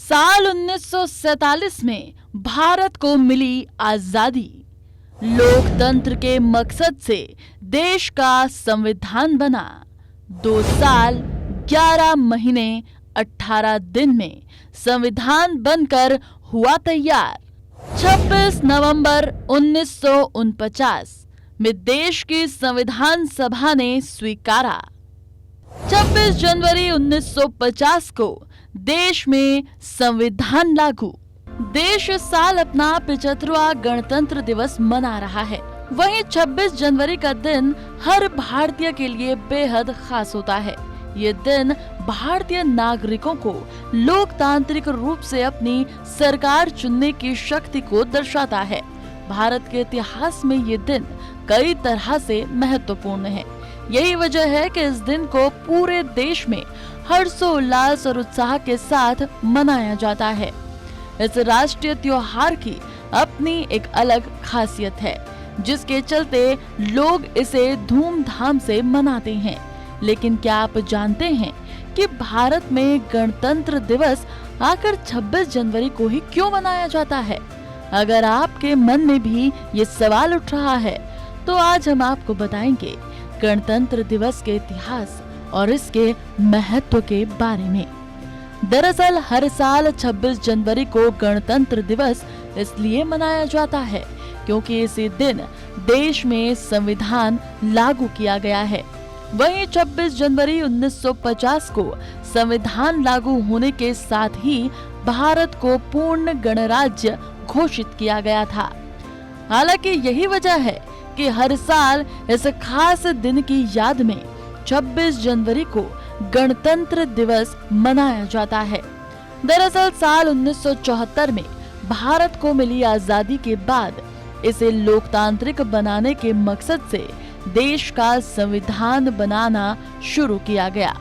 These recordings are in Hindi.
साल 1947 में भारत को मिली आजादी। लोकतंत्र के मकसद से देश का संविधान बना। 2 साल 11 महीने 18 दिन में संविधान बनकर हुआ तैयार। 26 नवंबर 1949 में देश की संविधान सभा ने स्वीकारा। 26 जनवरी 1950 को देश में संविधान लागू। देश इस साल अपना 75वां गणतंत्र दिवस मना रहा है। वहीं 26 जनवरी का दिन हर भारतीय के लिए बेहद खास होता है। ये दिन भारतीय नागरिकों को लोकतांत्रिक रूप से अपनी सरकार चुनने की शक्ति को दर्शाता है। भारत के इतिहास में ये दिन कई तरह से महत्वपूर्ण है। यही वजह है कि इस दिन को पूरे देश में हर्षोल्लास और उत्साह के साथ मनाया जाता है। इस राष्ट्रीय त्योहार की अपनी एक अलग खासियत है, जिसके चलते लोग इसे धूमधाम से मनाते हैं। लेकिन क्या आप जानते हैं कि भारत में गणतंत्र दिवस आखिर 26 जनवरी को ही क्यों मनाया जाता है? अगर आपके मन में भी ये सवाल उठ रहा है, तो आज हम आपको बताएंगे गणतंत्र दिवस के इतिहास और इसके महत्व के बारे में। दरअसल हर साल 26 जनवरी को गणतंत्र दिवस इसलिए मनाया जाता है क्योंकि इसी दिन देश में संविधान लागू किया गया है। वहीं 26 जनवरी 1950 को संविधान लागू होने के साथ ही भारत को पूर्ण गणराज्य घोषित किया गया था। हालांकि यही वजह है कि हर साल इस खास दिन की याद में 26 जनवरी को गणतंत्र दिवस मनाया जाता है। दरअसल साल 1974 में भारत को मिली आजादी के बाद इसे लोकतांत्रिक बनाने के मकसद से देश का संविधान बनाना शुरू किया गया।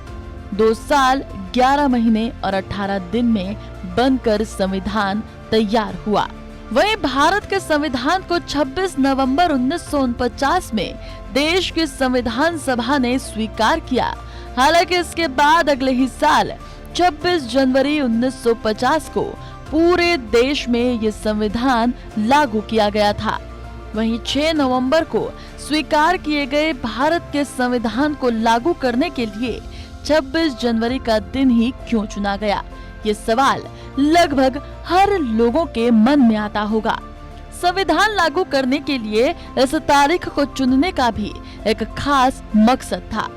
2 साल 11 महीने और 18 दिन में बनकर संविधान तैयार हुआ। वहीं भारत के संविधान को 26 नवंबर 1949 में देश की संविधान सभा ने स्वीकार किया। हालांकि इसके बाद अगले ही साल 26 जनवरी 1950 को पूरे देश में ये संविधान लागू किया गया था। वहीं 6 नवंबर को स्वीकार किए गए भारत के संविधान को लागू करने के लिए 26 जनवरी का दिन ही क्यों चुना गया? ये सवाल लगभग हर लोगों के मन में आता होगा। संविधान लागू करने के लिए इस तारीख को चुनने का भी एक खास मकसद था।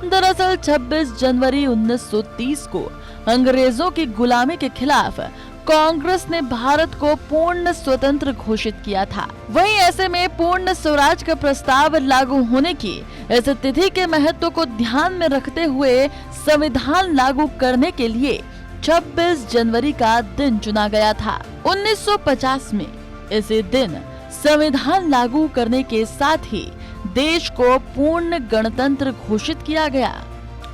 दरअसल 26 जनवरी 1930 को अंग्रेजों की गुलामी के खिलाफ कांग्रेस ने भारत को पूर्ण स्वतंत्र घोषित किया था। वहीं ऐसे में पूर्ण स्वराज का प्रस्ताव लागू होने की इस तिथि के महत्व को ध्यान में रखते हुए संविधान लागू करने के लिए 26 जनवरी का दिन चुना गया था। 1950 में इसी दिन संविधान लागू करने के साथ ही देश को पूर्ण गणतंत्र घोषित किया गया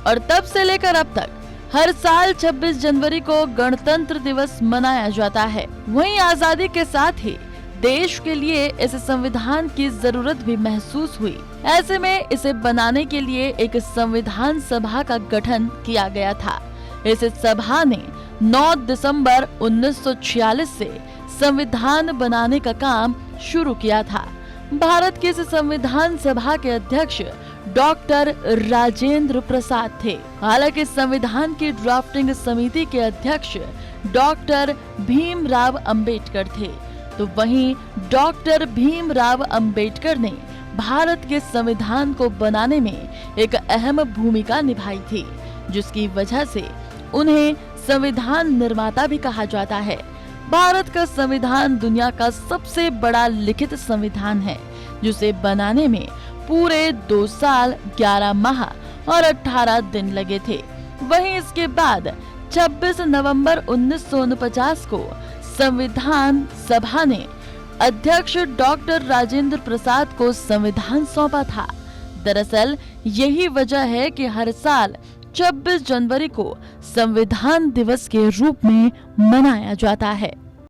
और तब से लेकर अब तक हर साल 26 जनवरी को गणतंत्र दिवस मनाया जाता है। वहीं आजादी के साथ ही देश के लिए इस संविधान की जरूरत भी महसूस हुई। ऐसे में इसे बनाने के लिए एक संविधान सभा का गठन किया गया था। इस सभा ने 9 दिसंबर 1946 से संविधान बनाने का काम शुरू किया था। भारत की इस संविधान सभा के अध्यक्ष डॉक्टर राजेंद्र प्रसाद थे। हालांकि संविधान की ड्राफ्टिंग समिति के अध्यक्ष डॉक्टर भीमराव अंबेडकर थे। तो वहीं डॉक्टर भीमराव अंबेडकर ने भारत के संविधान को बनाने में एक अहम भूमिका निभाई थी, जिसकी वजह से उन्हें संविधान निर्माता भी कहा जाता है। भारत का संविधान दुनिया का सबसे बड़ा लिखित संविधान है, जिसे बनाने में पूरे 2 साल 11 माह और 18 दिन लगे थे। वहीं इसके बाद 26 नवंबर 1949 को संविधान सभा ने अध्यक्ष डॉक्टर राजेंद्र प्रसाद को संविधान सौंपा था। दरअसल यही वजह है कि हर साल 26 जनवरी को संविधान दिवस के रूप में मनाया जाता है।